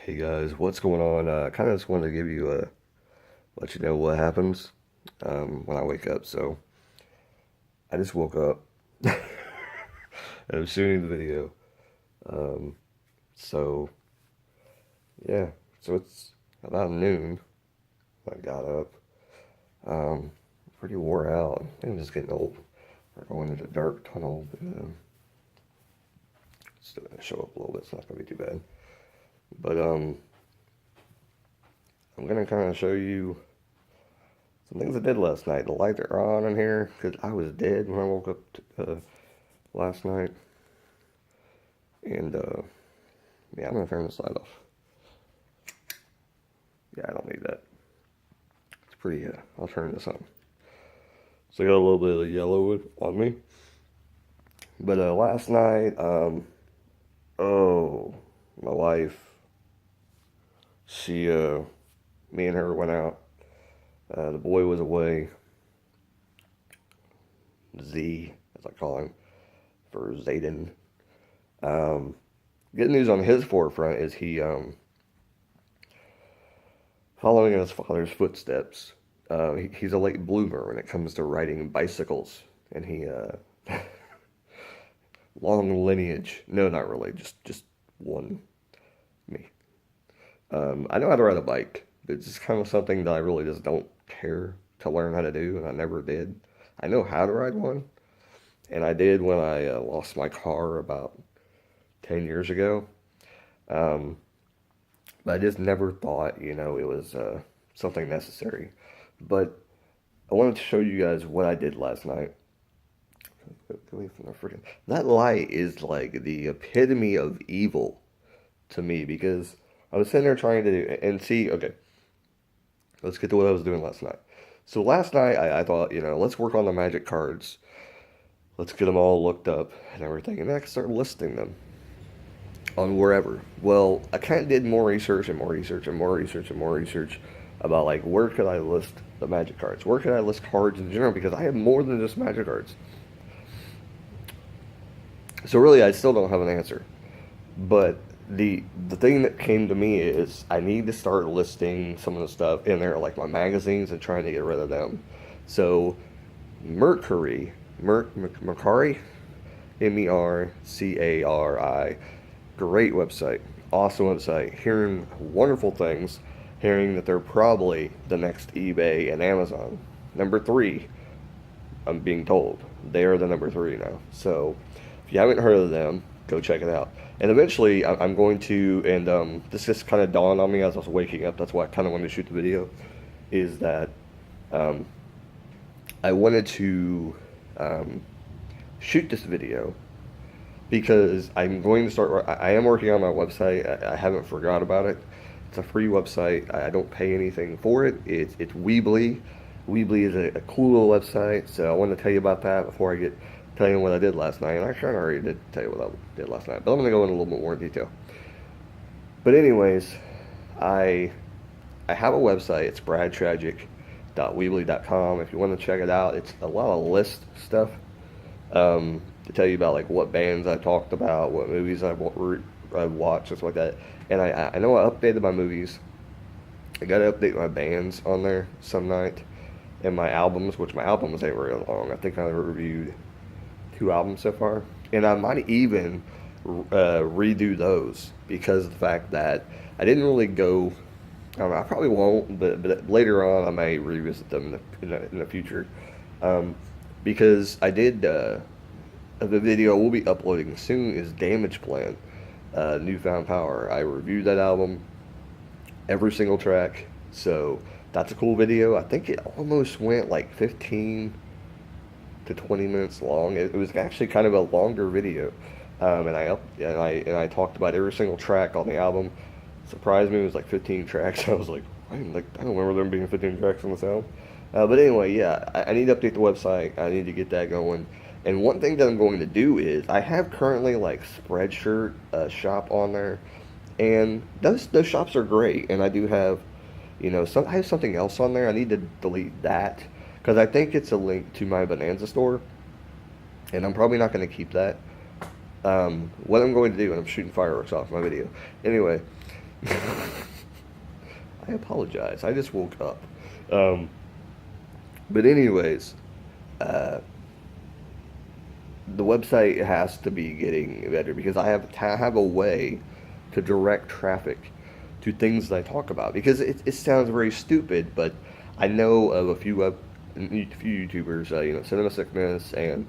Hey guys, what's going on? Kind of just wanted to give you let you know what happens when I wake up. So I just woke up and I'm shooting the video. Um, so yeah, so it's about noon. I got up, pretty wore out. I think I'm just getting old. We're going into the dark tunnel, but still gonna show up a little bit. It's not gonna be too bad. But I'm gonna kind of show you some things I did last night. The lights are on in here because I was dead when I woke up last night. And yeah, I'm gonna turn this light off. Yeah, I don't need that. It's pretty. I'll turn this on. So I got a little bit of yellow on me. But last night, oh, my wife, she, me and her went out. The boy was away. Z, as I call him, for Zayden. Good news on his forefront is he, following in his father's footsteps. He's a late bloomer when it comes to riding bicycles, and he, long lineage. No, not really. Just one. Me. I know how to ride a bike. It's just kind of something that I really just don't care to learn how to do, and I never did. I know how to ride one, and I did when I lost my car about 10 years ago. Um, but I just never thought, it was something necessary. But I wanted to show you guys what I did last night. Get away from the freaking. That light is like the epitome of evil to me because I was sitting there trying to do and see. Okay, let's get to what I was doing last night. So last night I thought, let's work on the magic cards. Let's get them all looked up and everything, and then I can start listing them on wherever. Well, I kind of did more research and more research and more research and more research about like where could I list the magic cards? Where could I list cards in general? Because I have more than just magic cards. So really, I still don't have an answer. But the thing that came to me is I need to start listing some of the stuff in there, like my magazines, and trying to get rid of them. So Mercari, Mercari, great website, awesome website. Hearing wonderful things, hearing that they're probably the next eBay and Amazon. Number three, I'm being told they are the number three now. So if you haven't heard of them, go check it out. And eventually, I'm going to, and this just kind of dawned on me as I was waking up. That's why I kind of wanted to shoot the video. Is that um, I wanted to shoot this video because I'm going to start. I am working on my website. I haven't forgot about it. It's a free website. I don't pay anything for it. It's Weebly. Weebly is a cool little website. So I wanted to tell you about that before I get tell you what I did last night. And I kind of already did tell you what I did last night, but I'm going to go in a little bit more detail. But anyways, I have a website. It's bradtragic.weebly.com. If you want to check it out, it's a lot of list stuff to tell you about like what bands I talked about, what movies I've watched, stuff like that. And I know I updated my movies. I got to update my bands on there some night, and my albums, which my albums ain't very long. I think I reviewed 2 albums so far, and I might even redo those because of the fact that I didn't really go. I don't know, I probably won't, but later on I may revisit them in the future because I did. The video we'll be uploading soon is Damage Plan, Newfound Power. I reviewed that album, every single track, so that's a cool video. I think it almost went like 15 to 20 minutes long. It was actually kind of a longer video, and I talked about every single track on the album. Surprised me, it was like 15 tracks. I was like, I don't remember there being 15 tracks on this album. But anyway, yeah, I need to update the website. I need to get that going. And one thing that I'm going to do is I have currently like Spreadshirt shop on there, and those shops are great. And I do have, I have something else on there. I need to delete that because I think it's a link to my Bonanza store, and I'm probably not going to keep that. What I'm going to do, and I'm shooting fireworks off my video. Anyway, I apologize. I just woke up. Um, but anyways, uh, the website has to be getting better because I have a way to direct traffic to things that I talk about because it sounds very stupid, but I know of a few YouTubers, Cinema Sickness and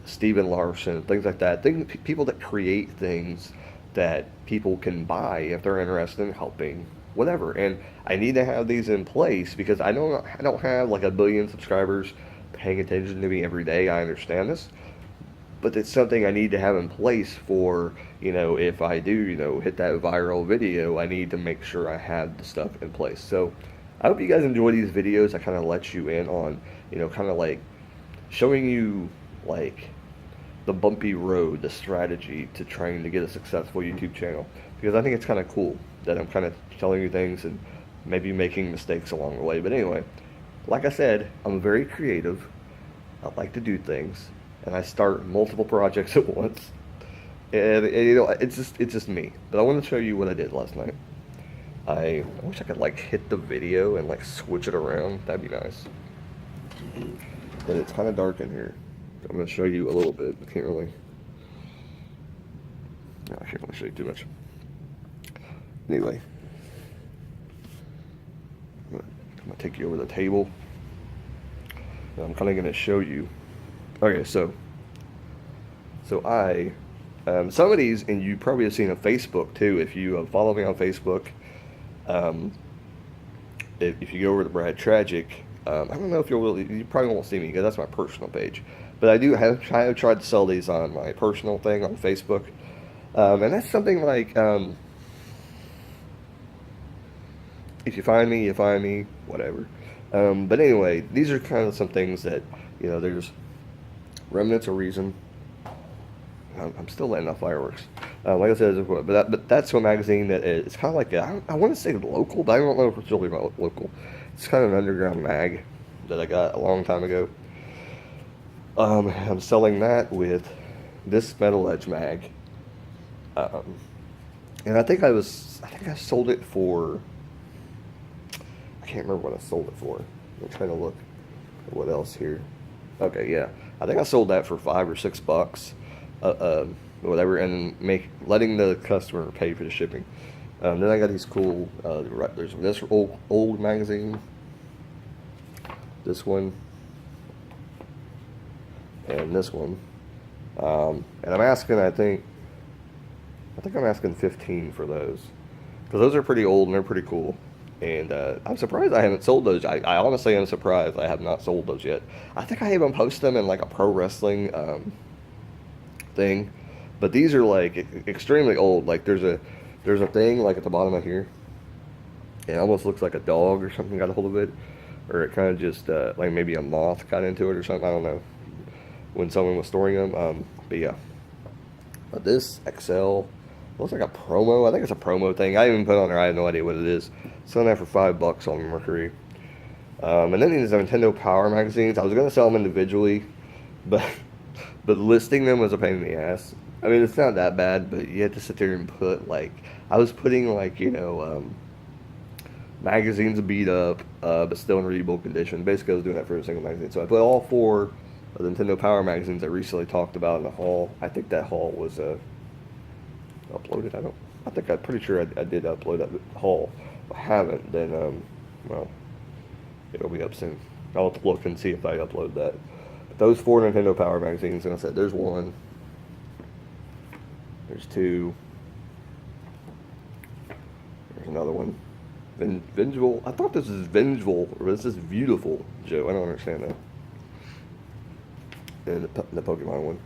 Steven Larson, things like that. People that create things that people can buy if they're interested in helping, whatever. And I need to have these in place because I don't have like a billion subscribers paying attention to me every day. I understand this, but it's something I need to have in place for, if I do, hit that viral video, I need to make sure I have the stuff in place. So I hope you guys enjoy these videos. I kind of let you in on, kind of like showing you like the bumpy road, the strategy to trying to get a successful YouTube channel. Because I think it's kind of cool that I'm kind of telling you things and maybe making mistakes along the way. But anyway, like I said, I'm very creative. I like to do things, and I start multiple projects at once. And it's just me. But I want to show you what I did last night. I wish I could like hit the video and like switch it around. That'd be nice. But it's kind of dark in here. I'm going to show you a little bit. I can't really. No, I can't really show you too much. Anyway, I'm going to take you over the table. And I'm kind of going to show you. Okay, so some of these, and you probably have seen on Facebook too. If you follow me on Facebook, um, if you go over to Brad Tragick, I don't know if you probably won't see me because that's my personal page. But I have tried to sell these on my personal thing on Facebook. And that's something like, if you find me, whatever. But anyway, these are kind of some things that, there's remnants of reason. I'm still letting off fireworks. Like I said, but that's a magazine that it's kind of like, I want to say local, but I don't know if it's really local. It's kind of an underground mag that I got a long time ago. I'm selling that with this Metal Edge mag. And I think I sold it for, I can't remember what I sold it for. I'm trying to look at what else here. Okay, yeah. I think I sold that for $5 or $6, whatever, and letting the customer pay for the shipping. Then I got these cool, there's this old magazine, this one, and this one. And I'm asking, I think I'm asking 15 for those. Because those are pretty old and they're pretty cool. And I'm surprised I haven't sold those. I honestly am surprised I have not sold those yet. I think I even post them in like a pro wrestling thing. But these are like extremely old. Like there's a thing like at the bottom of here. It almost looks like a dog or something got a hold of it. Or it kind of just like maybe a moth got into it or something. I don't know. When someone was storing them. But yeah. But this XL looks like a promo. I think it's a promo thing. I even put it on there. I have no idea what it is. Selling that for $5 on Mercury. And then these Nintendo Power magazines. I was gonna sell them individually, but listing them was a pain in the ass. I mean, it's not that bad, but you have to sit there and put like I was putting like magazines beat up, but still in readable condition. Basically, I was doing that for a single magazine. So I put all 4 of the Nintendo Power magazines I recently talked about in the haul. I think that haul was uploaded. I'm pretty sure I did upload that haul. If I haven't, then well, it'll be up soon. I'll have to look and see if I upload that. But those 4 Nintendo Power magazines, and I said there's 1, there's 2, there's another one. Vengeful. I thought this is vengeful, or this is beautiful, Joe. I don't understand that. And the Pokemon one.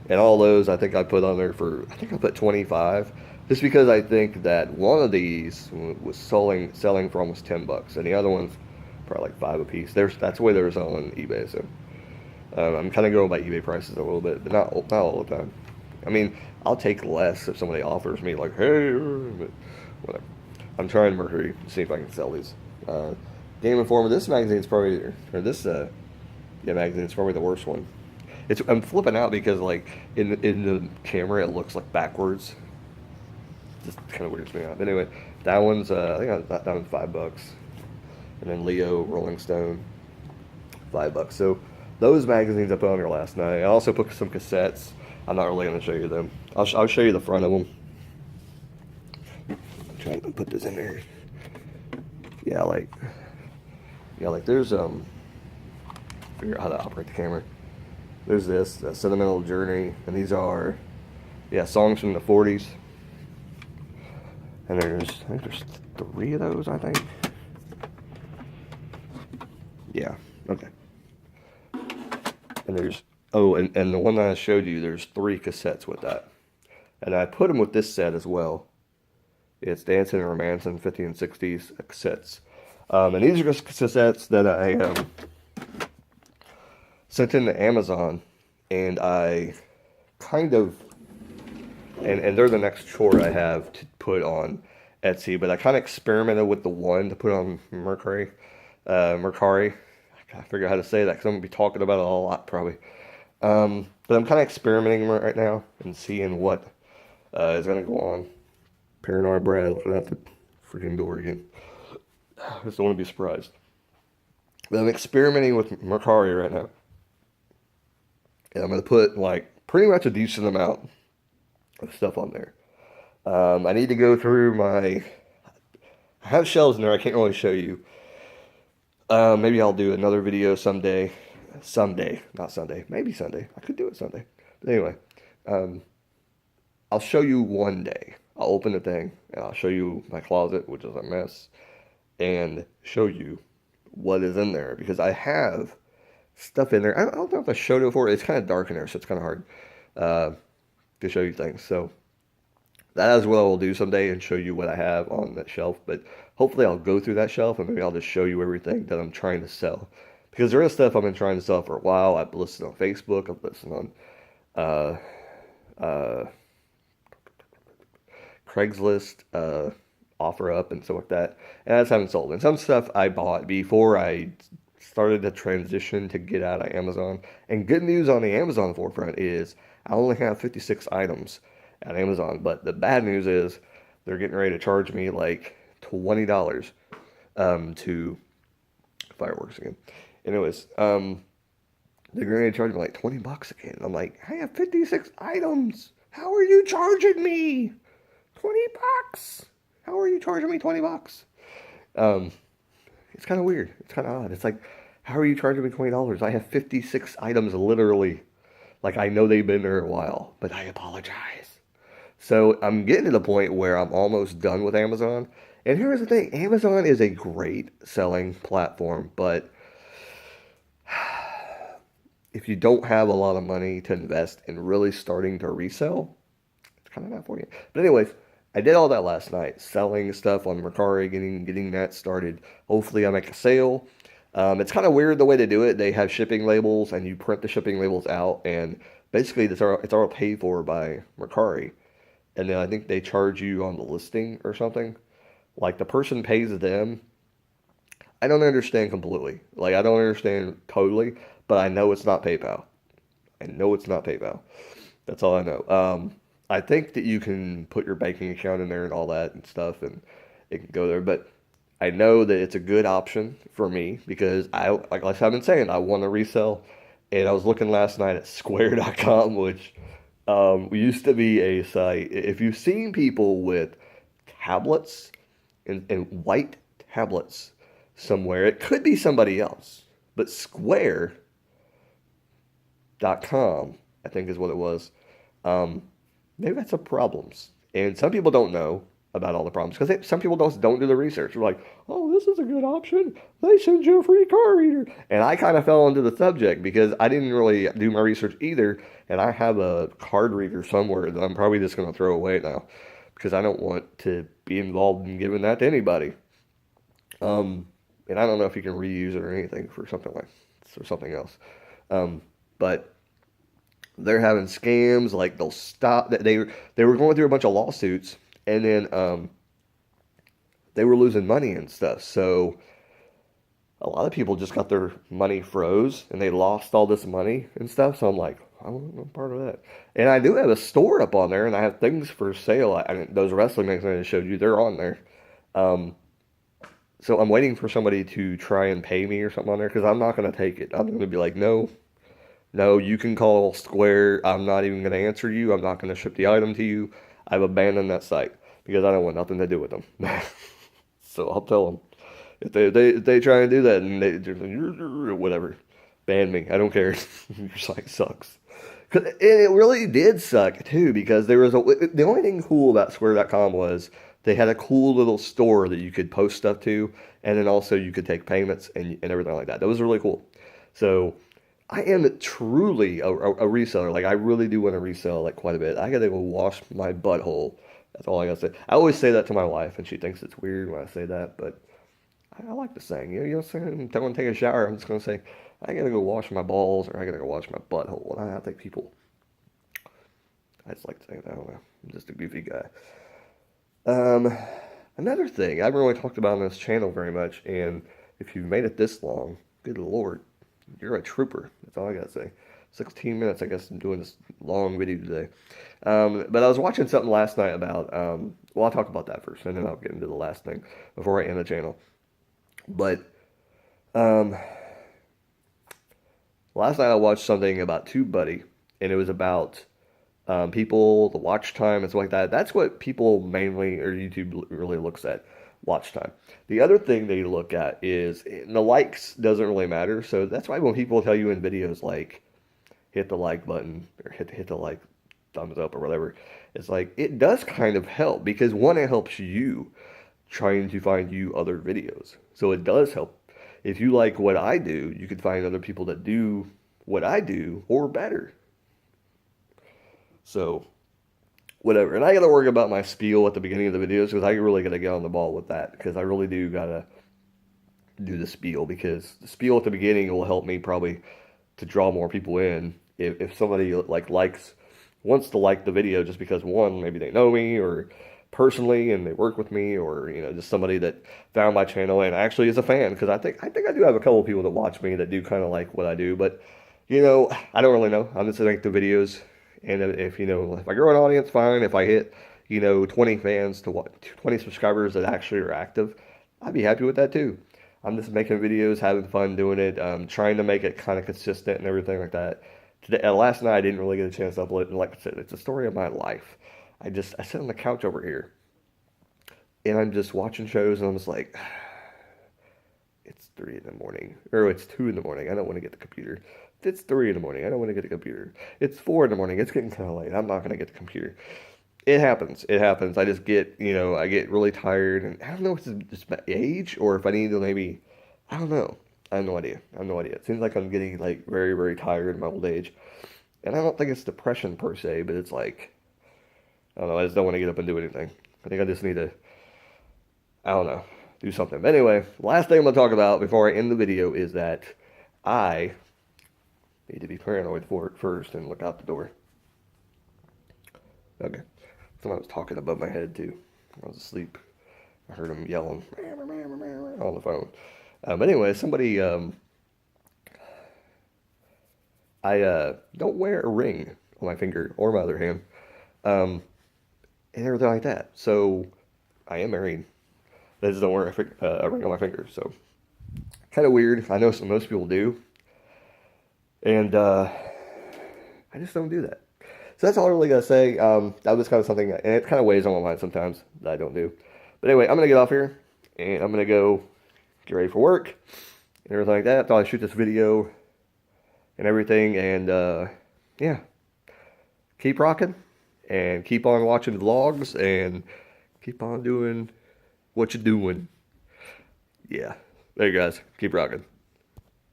And all those I think I put on there for, I think I put 25, just because I think that one of these was selling for almost $10, and the other one's probably like 5 a piece. That's the way they were selling on eBay. So I'm kind of going by eBay prices a little bit, but not all the time. I mean, I'll take less if somebody offers me like, hey, but whatever. I'm trying Mercury to see if I can sell these. Game Informer. This magazine's probably, or this magazine's probably the worst one. I'm flipping out because like in the camera it looks like backwards, just kind of weirds me out. But anyway, that one's I think I got that one $5, and then Leo, Rolling Stone, $5. So those magazines I put on here last night. I also put some cassettes. I'm not really going to show you them. I'll show you the front of them. I'm trying to put this in there. Yeah, like there's figure out how to operate the camera. There's this Sentimental Journey, and these are songs from the 40s. And I think there's 3 of those, I think. Yeah, okay. And there's, and the one that I showed you, there's 3 cassettes with that. And I put them with this set as well. It's Dancing and Romancing 50 and 60s cassettes. And these are just cassettes that I sent into Amazon, and I kind of, and they're the next chore I have to put on Etsy, but I kind of experimented with the one to put on Mercari. I gotta figure out how to say that because I'm going to be talking about it a lot probably. But I'm kind of experimenting right now and seeing what is going to go on. Paranoid Brad looking out the freaking door again. I just don't want to be surprised. But I'm experimenting with Mercari right now. And I'm going to put like pretty much a decent amount of stuff on there. I need to go through I have shelves in there I can't really show you. Maybe I'll do another video someday. Not Sunday. Maybe Sunday. I could do it Sunday. But anyway, I'll show you one day. I'll open the thing and I'll show you my closet, which is a mess, and show you what is in there, because I have stuff in there. I don't know if I showed it before. It's kind of dark in there, so it's kind of hard to show you things. So that is what I will do someday, and show you what I have on that shelf. But hopefully I'll go through that shelf, and maybe I'll just show you everything that I'm trying to sell. Because there is stuff I've been trying to sell for a while. I've listed on Facebook. I've listed on Craigslist, OfferUp, and stuff like that. And I just haven't sold. And some stuff I bought before I started to transition to get out of Amazon. And good news on the Amazon forefront is I only have 56 items at Amazon. But the bad news is they're getting ready to charge me like $20 to fireworks again. Anyways, they're going to charge me like $20 again. I'm like, I have 56 items. How are you charging me $20? How are you charging me $20? It's kind of weird. It's kind of odd. It's like, how are you charging me $20? I have 56 items literally. Like, I know they've been there a while, but I apologize. So I'm getting to the point where I'm almost done with Amazon. And here's the thing. Amazon is a great selling platform, but if you don't have a lot of money to invest in really starting to resell, it's kind of not for you. But anyways, I did all that last night, selling stuff on Mercari, getting that started. Hopefully I make a sale. It's kind of weird the way they do it. They have shipping labels, and you print the shipping labels out, and basically it's all paid for by Mercari. And then I think they charge you on the listing or something. Like, the person pays them. I don't understand completely. Like, I don't understand totally, but I know it's not PayPal. That's all I know. I think that you can put your banking account in there and all that and stuff, and it can go there. But I know that it's a good option for me because like I've been saying, I want to resell. And I was looking last night at Square.com, which used to be a site. If you've seen people with tablets and white tablets somewhere, it could be somebody else. But Square.com, I think is what it was. They've had some problems. And some people don't know about all the problems because some people don't do the research. They're like, oh, this is a good option. They send you a free card reader. And I kind of fell into the subject because I didn't really do my research either. And I have a card reader somewhere that I'm probably just going to throw away now because I don't want to be involved in giving that to anybody. And I don't know if you can reuse it or anything for something else. But they're having scams. Like, they'll stop. They were going through a bunch of lawsuits, and then they were losing money and stuff. So a lot of people just got their money froze and they lost all this money and stuff. So I'm like, I want no part of that. And I do have a store up on there, and I have things for sale. I mean, those wrestling magazines I showed you, they're on there. Um, so I'm waiting for somebody to try and pay me or something on there because I'm not going to take it. I'm going to be like, no, no, you can call Square. I'm not even going to answer you. I'm not going to ship the item to you. I've abandoned that site because I don't want nothing to do with them. So I'll tell them if they try and do that and whatever, ban me. I don't care. Your site sucks. And it really did suck too because there was the only thing cool about Square.com was they had a cool little store that you could post stuff to, and then also you could take payments and everything like that. That was really cool. So I am truly a reseller. Like I really do want to resell like quite a bit. I gotta go wash my butthole. That's all I gotta say. I always say that to my wife, and she thinks it's weird when I say that, but I like the saying. You know what I'm saying? Don't want to take a shower. I'm just gonna say I gotta go wash my balls or I gotta go wash my butthole. And I think people. I just like to say that. I don't know. I'm just a goofy guy. Um, Another thing I haven't really talked about on this channel very much, and if you've made it this long, good lord, you're a trooper. That's all I gotta say. 16 minutes, I guess, I'm doing this long video today. But I was watching something last night about, well, I'll talk about that first, and then I'll get into the last thing before I end the channel. But um, last night I watched something about TubeBuddy, and it was about people, the watch time, and stuff like that. That's what people mainly, or YouTube really looks at, watch time. The other thing they look at is, and the likes doesn't really matter. So that's why when people tell you in videos like, hit the like button, or hit the like thumbs up or whatever, it's like, it does kind of help because one, it helps you trying to find you other videos. So it does help. If you like what I do, you can find other people that do what I do or better. So, whatever. And I got to worry about my spiel at the beginning of the videos because I really got to get on the ball with that because I really do got to do the spiel because the spiel at the beginning will help me probably to draw more people in. If somebody wants to like the video just because one, maybe they know me or personally and they work with me or, you know, just somebody that found my channel and actually is a fan because I think I do have a couple of people that watch me that do kind of like what I do, but, you know, I don't really know. I'm just like the videos. And if, you know, if I grow an audience, fine. If I hit, you know, 20 fans to 20 subscribers that actually are active, I'd be happy with that too. I'm just making videos, having fun doing it, trying to make it kind of consistent and everything like that. Today, last night, I didn't really get a chance to upload it. And like I said, it's a story of my life. I sit on the couch over here, and I'm just watching shows, and I'm just like, it's 3 in the morning, or it's 2 in the morning. I don't want to get the computer. It's 3 in the morning. I don't want to get the computer. It's 4 in the morning. It's getting kind of late. I'm not going to get the computer. It happens. It happens. I just get, you know, I get really tired, and I don't know if it's just my age or if I need to maybe, I don't know. I have no idea. I have no idea. It seems like I'm getting like very, very tired in my old age, and I don't think it's depression per se, but it's like, I don't know. I just don't want to get up and do anything. I think I just need to, I don't know, do something. But anyway, last thing I'm going to talk about before I end the video is that I need to be paranoid for it first and look out the door. Okay. Someone was talking above my head too. I was asleep. I heard him yelling on the phone. Anyway, somebody, I don't wear a ring on my finger or my other hand, and everything like that. So I am married. I just don't wear a ring on my finger. So kind of weird. I know most people do, and I just don't do that. So that's all I really got to say. That was kind of something, and it kind of weighs on my mind sometimes that I don't do. But anyway, I'm going to get off here, and I'm going to go get ready for work and everything like that. I thought I'd shoot this video and everything, and yeah, keep rocking, and keep on watching vlogs, and keep on doing what you're doing. Yeah, there you guys, keep rocking.